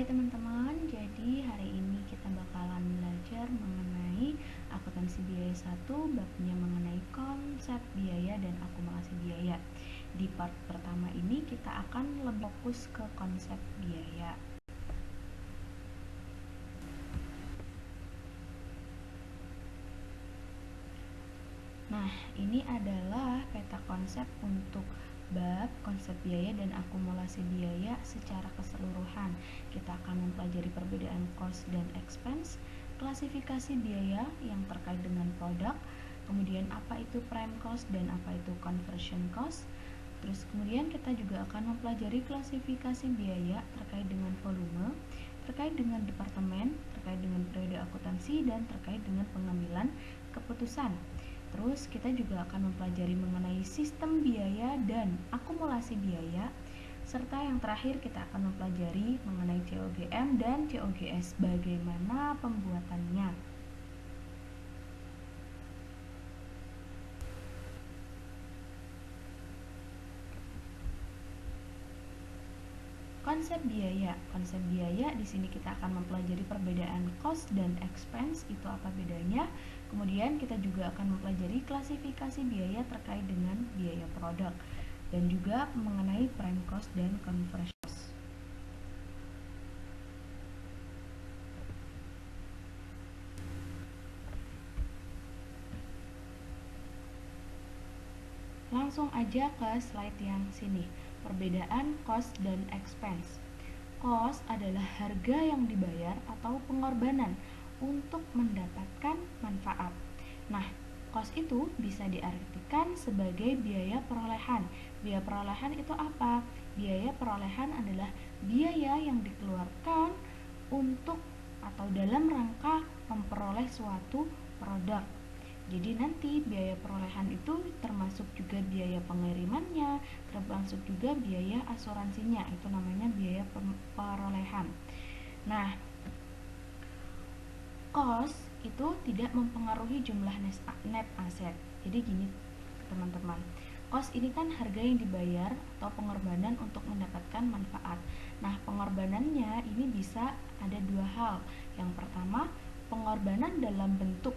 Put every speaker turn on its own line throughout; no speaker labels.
Hai teman-teman, jadi hari ini kita bakalan belajar mengenai akuntansi biaya 1, babnya mengenai konsep biaya dan akumulasi biaya. Di part pertama ini kita akan lebih fokus ke konsep biaya. Nah, ini adalah peta konsep untuk bab konsep biaya dan akumulasi biaya secara keseluruhan. Kita akan mempelajari perbedaan cost dan expense, klasifikasi biaya yang terkait dengan produk, kemudian apa itu prime cost dan apa itu conversion cost. Terus kemudian kita juga akan mempelajari klasifikasi biaya terkait dengan volume, terkait dengan departemen, terkait dengan periode akuntansi, dan terkait dengan pengambilan keputusan. Terus kita juga akan mempelajari mengenai sistem biaya dan akumulasi biaya, serta yang terakhir kita akan mempelajari mengenai COGM dan COGS, bagaimana pembuatannya. Konsep biaya di sini kita akan mempelajari perbedaan cost dan expense, itu apa bedanya. Kemudian kita juga akan mempelajari klasifikasi biaya terkait dengan biaya produk dan juga mengenai prime cost dan conversion cost. Langsung aja ke slide yang sini. Perbedaan cost dan expense. Cost adalah harga yang dibayar atau pengorbanan untuk mendapatkan manfaat. Nah, cost itu bisa diartikan sebagai biaya perolehan. Biaya perolehan itu apa? Biaya perolehan adalah biaya yang dikeluarkan untuk atau dalam rangka memperoleh suatu produk. Jadi nanti biaya perolehan itu termasuk juga biaya pengirimannya, termasuk juga biaya asuransinya, itu namanya biaya perolehan. Nah, cost itu tidak mempengaruhi jumlah net asset. Jadi gini teman-teman, cost ini kan harga yang dibayar atau pengorbanan untuk mendapatkan manfaat. Nah, pengorbanannya ini bisa ada dua hal. Yang pertama, pengorbanan dalam bentuk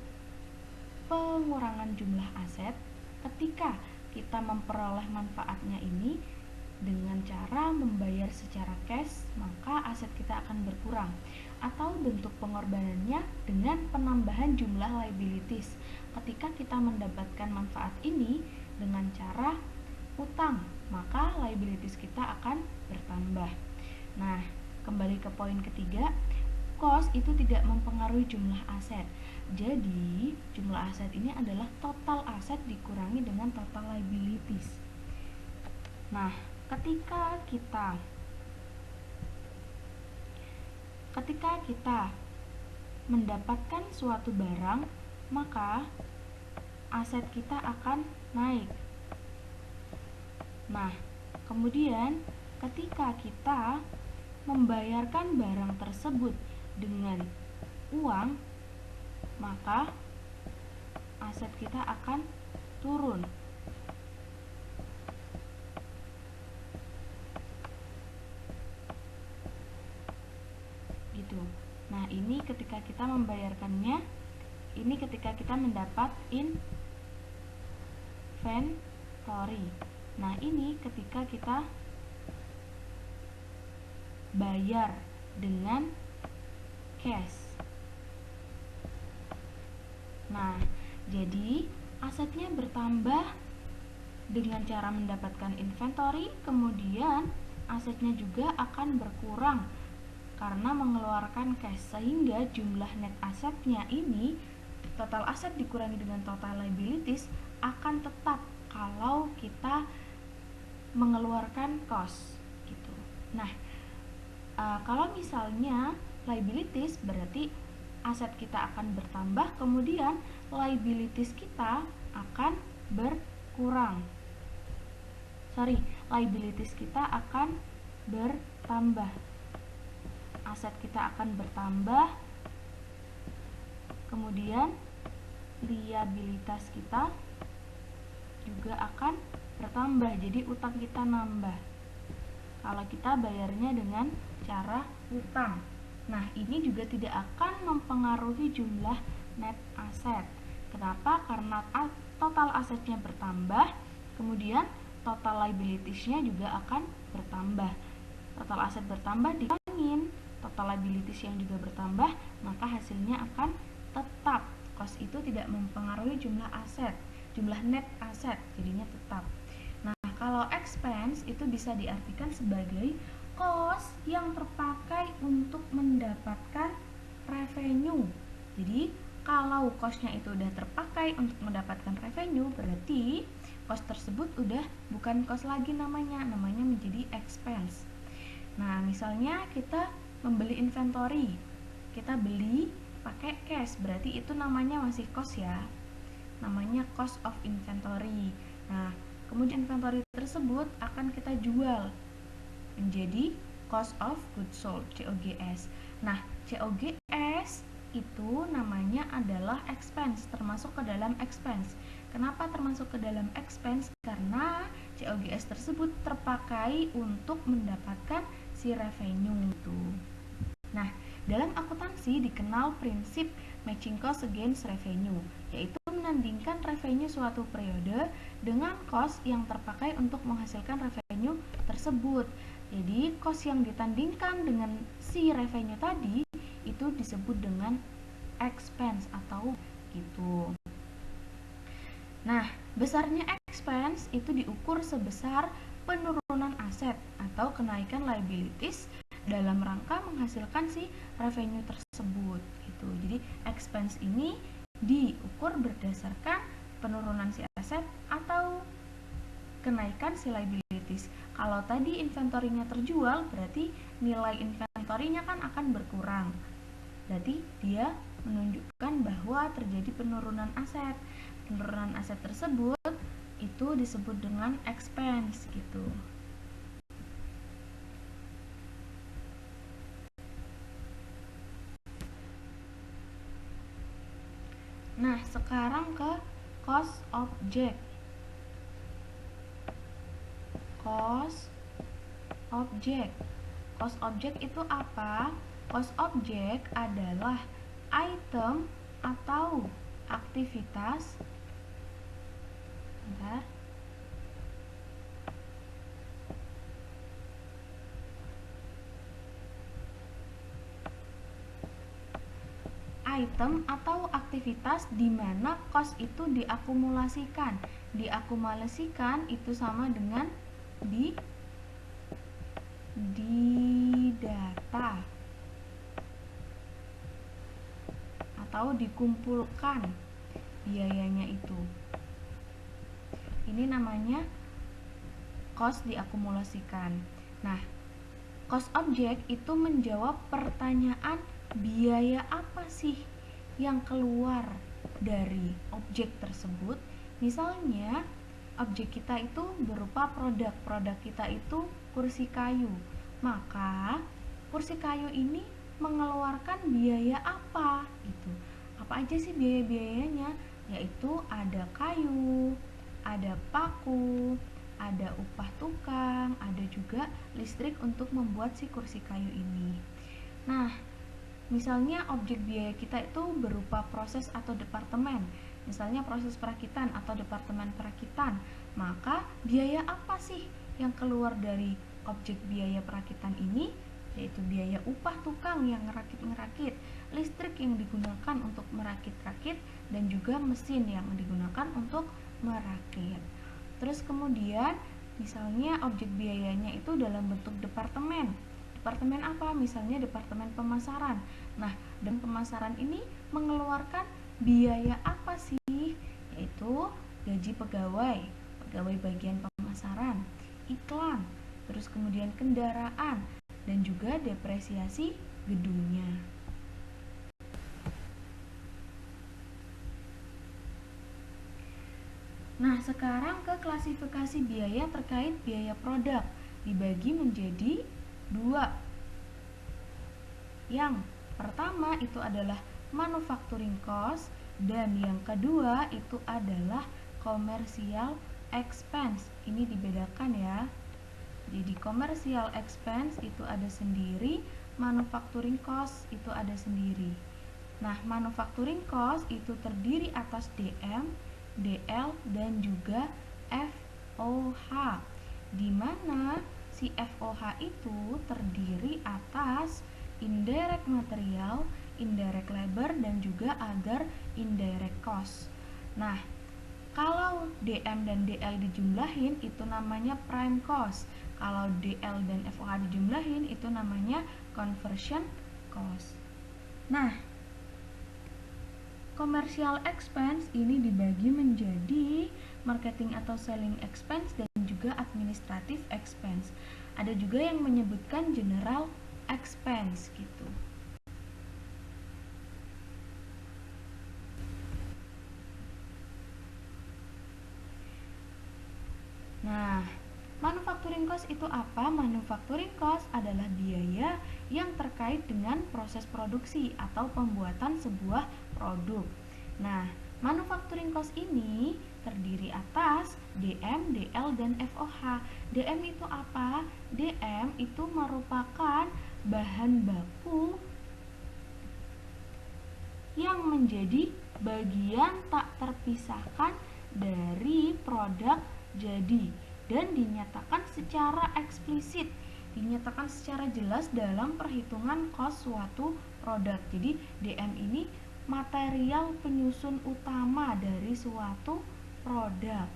pengurangan jumlah aset ketika kita memperoleh manfaatnya ini dengan cara membayar secara cash, maka aset kita akan berkurang. Atau bentuk pengorbanannya dengan penambahan jumlah liabilities ketika kita mendapatkan manfaat ini dengan cara utang, maka liabilities kita akan bertambah. Nah, kembali ke poin ketiga, cost itu tidak mempengaruhi jumlah aset. Jadi, jumlah aset ini adalah total aset dikurangi dengan total liabilities. Nah, ketika kita mendapatkan suatu barang, maka aset kita akan naik. Nah, kemudian ketika kita membayarkan barang tersebut dengan uang, maka aset kita akan turun. Gitu. Nah, ini ketika kita membayarkannya, ini ketika kita mendapat inventory. Nah, ini ketika kita bayar dengan cash. Nah, jadi asetnya bertambah dengan cara mendapatkan inventory, kemudian asetnya juga akan berkurang karena mengeluarkan cash, sehingga jumlah net asetnya ini, total aset dikurangi dengan total liabilities, akan tetap kalau kita mengeluarkan cost gitu. Nah, kalau misalnya liabilities berarti aset kita akan bertambah, kemudian liabilities kita akan berkurang. Liabilities kita akan bertambah. Aset kita akan bertambah, kemudian liabilitas kita juga akan bertambah. Jadi utang kita nambah kalau kita bayarnya dengan secara utang. Nah, ini juga tidak akan mempengaruhi jumlah net asset. Kenapa? Karena total asetnya bertambah, kemudian total liabilities-nya juga akan bertambah. Total aset bertambah dikurangin total liabilities yang juga bertambah, maka hasilnya akan tetap. Cost itu tidak mempengaruhi jumlah aset, jumlah net aset, jadinya tetap. Nah, kalau expense itu bisa diartikan sebagai cost yang terpakai untuk mendapatkan revenue. Jadi, kalau cost-nya itu udah terpakai untuk mendapatkan revenue, berarti cost tersebut udah bukan cost lagi namanya menjadi expense. Nah, misalnya kita membeli inventory, kita beli pakai cash, berarti itu namanya masih cost ya, namanya cost of inventory. Nah, kemudian inventory tersebut akan kita jual menjadi cost of goods sold, COGS. Nah, COGS itu namanya adalah expense, termasuk ke dalam expense. Kenapa termasuk ke dalam expense? Karena COGS tersebut terpakai untuk mendapatkan si revenue itu. Nah, dalam akuntansi dikenal prinsip matching cost against revenue, yaitu menandingkan revenue suatu periode dengan cost yang terpakai untuk menghasilkan revenue tersebut. Jadi, cost yang ditandingkan dengan si revenue tadi itu disebut dengan expense atau gitu. Nah, besarnya expense itu diukur sebesar penurunan aset atau kenaikan liabilities dalam rangka menghasilkan si revenue tersebut gitu. Jadi expense ini diukur berdasarkan penurunan si aset atau kenaikan si liabilities. Kalau tadi inventory-nya terjual, berarti nilai inventory-nya kan akan berkurang. Berarti dia menunjukkan bahwa terjadi penurunan aset. Penurunan aset tersebut itu disebut dengan expense gitu. Nah, sekarang ke cost object. Cost object. Cost object itu apa? Cost object adalah item atau aktivitas. Bentar. Item atau aktivitas di mana cost itu diakumulasikan. Diakumulasikan itu sama dengan di data atau dikumpulkan biayanya itu. Ini namanya cost diakumulasikan. Nah, cost object itu menjawab pertanyaan biaya apa sih yang keluar dari objek tersebut. Misalnya objek kita itu berupa produk kita itu kursi kayu, maka kursi kayu ini mengeluarkan biaya apa gitu. Apa aja sih biaya-biayanya? Yaitu ada kayu, ada paku, ada upah tukang, ada juga listrik untuk membuat si kursi kayu ini. Nah, misalnya objek biaya kita itu berupa proses atau departemen, misalnya proses perakitan atau departemen perakitan, maka biaya apa sih yang keluar dari objek biaya perakitan ini? Yaitu biaya upah tukang yang ngerakit-ngerakit, listrik yang digunakan untuk merakit-rakit, dan juga mesin yang digunakan untuk merakit. Terus kemudian misalnya objek biayanya itu dalam bentuk departemen. Departemen apa? Misalnya departemen pemasaran. Nah, dan pemasaran ini mengeluarkan biaya apa sih? Yaitu gaji pegawai, pegawai bagian pemasaran, iklan, terus kemudian kendaraan, dan juga depresiasi gedungnya. Nah, sekarang ke klasifikasi biaya terkait biaya produk, dibagi menjadi 2. Yang pertama itu adalah manufacturing cost, dan yang kedua itu adalah commercial expense. Ini dibedakan ya. Jadi commercial expense itu ada sendiri, manufacturing cost itu ada sendiri. Nah, manufacturing cost itu terdiri atas DM, DL, dan juga FOH, di mana si FOH itu terdiri atas indirect material, indirect labor, dan juga other indirect cost. Nah, kalau DM dan DL dijumlahin itu namanya prime cost. Kalau DL dan FOH dijumlahin itu namanya conversion cost. Nah, commercial expense ini dibagi menjadi marketing atau selling expense dan juga administrative expense. Ada juga yang menyebutkan general expense gitu. Nah, manufacturing cost itu apa? Manufacturing cost adalah biaya yang terkait dengan proses produksi atau pembuatan sebuah produk. Nah, manufacturing cost ini terdiri atas DM, DL, dan FOH. DM itu apa? DM itu merupakan bahan baku yang menjadi bagian tak terpisahkan dari produk jadi dan dinyatakan secara eksplisit, dinyatakan secara jelas dalam perhitungan kos suatu produk. Jadi DM ini material penyusun utama dari suatu produk,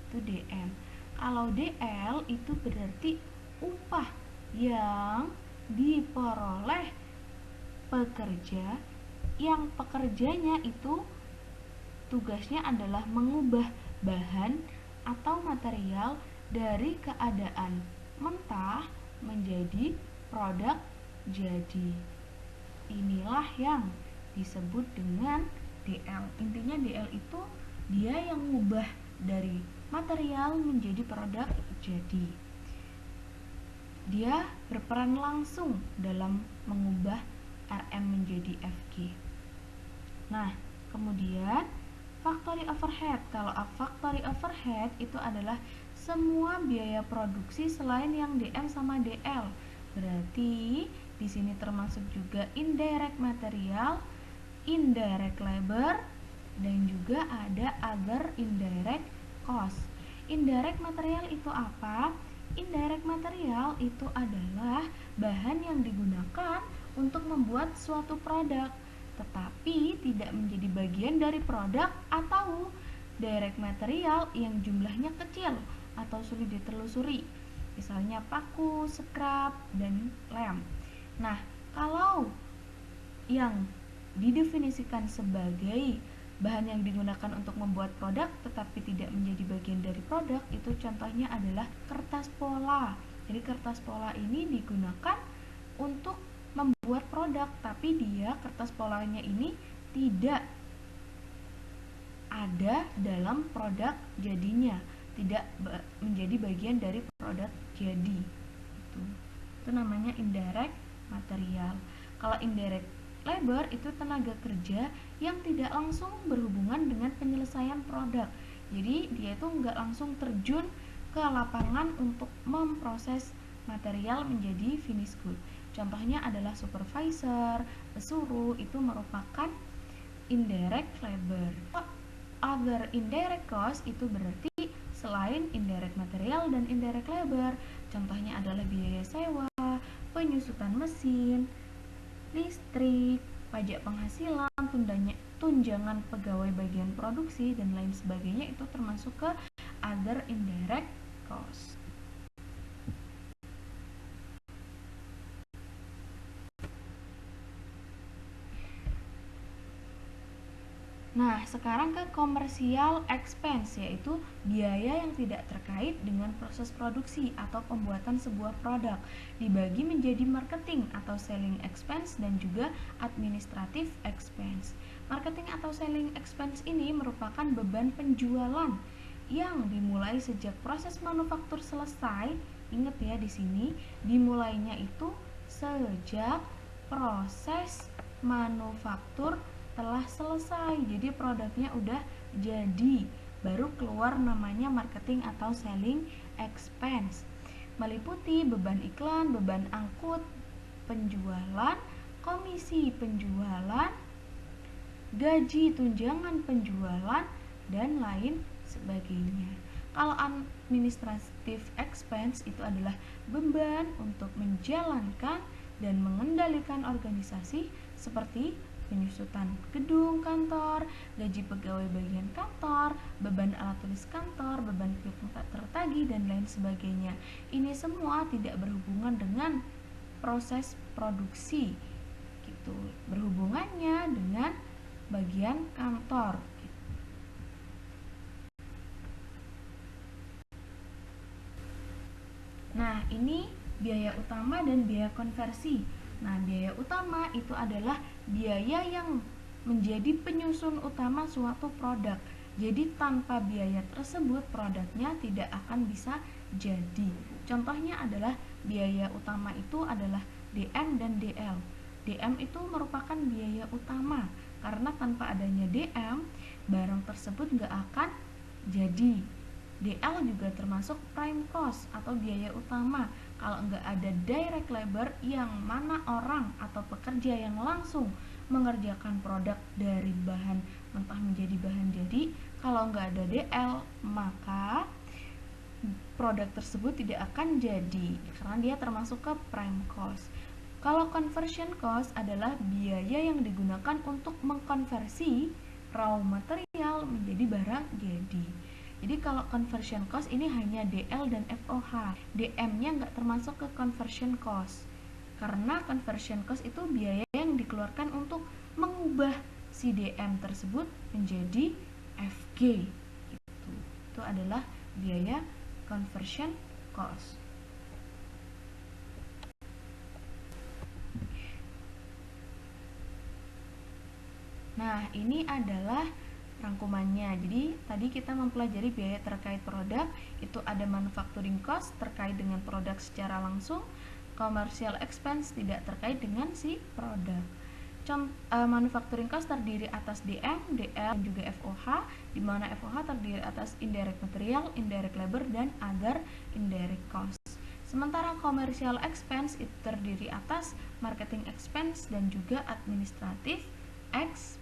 itu DM. Kalau DL itu berarti upah yang diperoleh pekerja, yang pekerjanya itu tugasnya adalah mengubah bahan atau material dari keadaan mentah menjadi produk jadi. Inilah yang disebut dengan DL. Intinya DL itu dia yang mengubah dari material menjadi produk jadi. Dia berperan langsung dalam mengubah RM menjadi FG. Nah, kemudian factory overhead. Kalau factory overhead itu adalah semua biaya produksi selain yang DM sama DL. Berarti di sini termasuk juga indirect material, indirect labor, dan juga ada other indirect cost. Indirect material itu apa? Indirect material itu adalah bahan yang digunakan untuk membuat suatu produk, tetapi tidak menjadi bagian dari produk, atau direct material yang jumlahnya kecil atau sulit ditelusuri, misalnya paku, scrap, dan lem. Nah, kalau yang didefinisikan sebagai bahan yang digunakan untuk membuat produk tetapi tidak menjadi bagian dari produk, itu contohnya adalah kertas pola. Jadi kertas pola ini digunakan untuk membuat produk, tapi dia kertas polanya ini tidak ada dalam produk jadinya, tidak menjadi bagian dari produk jadi. Itu namanya indirect material. Kalau indirect labor itu tenaga kerja yang tidak langsung berhubungan dengan penyelesaian produk. Jadi dia itu nggak langsung terjun ke lapangan untuk memproses material menjadi finished good. Contohnya adalah supervisor, pesuruh, itu merupakan indirect labor. Other indirect cost itu berarti selain indirect material dan indirect labor. Contohnya adalah biaya sewa, penyusutan mesin, listrik, pajak penghasilan, tunjangan pegawai bagian produksi, dan lain sebagainya. Itu termasuk ke other indirect cost. Nah, sekarang ke commercial expense, yaitu biaya yang tidak terkait dengan proses produksi atau pembuatan sebuah produk, dibagi menjadi marketing atau selling expense dan juga administrative expense. Marketing atau selling expense ini merupakan beban penjualan yang dimulai sejak proses manufaktur selesai. Ingat ya, di sini dimulainya itu sejak proses manufaktur telah selesai, jadi produknya udah jadi, baru keluar namanya marketing atau selling expense. meliputi beban iklan, beban angkut, penjualan, komisi penjualan, gaji tunjangan penjualan, dan lain sebagainya. Kalau administrative expense itu adalah beban untuk menjalankan dan mengendalikan organisasi seperti penyusutan gedung kantor, gaji pegawai bagian kantor, beban alat tulis kantor, beban piutang tak tertagih, dan lain sebagainya. Ini semua tidak berhubungan dengan proses produksi, gitu. Berhubungannya dengan bagian kantor. Nah, ini biaya utama dan biaya konversi. Nah, biaya utama itu adalah biaya yang menjadi penyusun utama suatu produk. Jadi tanpa biaya tersebut produknya tidak akan bisa jadi. Contohnya adalah biaya utama itu adalah DM dan DL. DM itu merupakan biaya utama karena tanpa adanya DM, barang tersebut nggak akan jadi. DL juga termasuk prime cost atau biaya utama. Kalau nggak ada direct labor yang mana orang atau pekerja yang langsung mengerjakan produk dari bahan mentah menjadi bahan jadi, kalau nggak ada DL maka produk tersebut tidak akan jadi karena dia termasuk ke prime cost. Kalau conversion cost adalah biaya yang digunakan untuk mengkonversi raw material menjadi barang jadi. Jadi kalau conversion cost ini hanya DL dan FOH. DM-nya nggak termasuk ke conversion cost. Karena conversion cost itu biaya yang dikeluarkan untuk mengubah si DM tersebut menjadi FG. Itu adalah biaya conversion cost. Nah, ini adalah rangkumannya. Jadi tadi kita mempelajari biaya terkait produk, itu ada manufacturing cost terkait dengan produk secara langsung, commercial expense tidak terkait dengan si produk. Manufacturing cost terdiri atas DM, DL, dan juga FOH, di mana FOH terdiri atas indirect material, indirect labor, dan other indirect cost. Sementara commercial expense itu terdiri atas marketing expense dan juga administrative expense.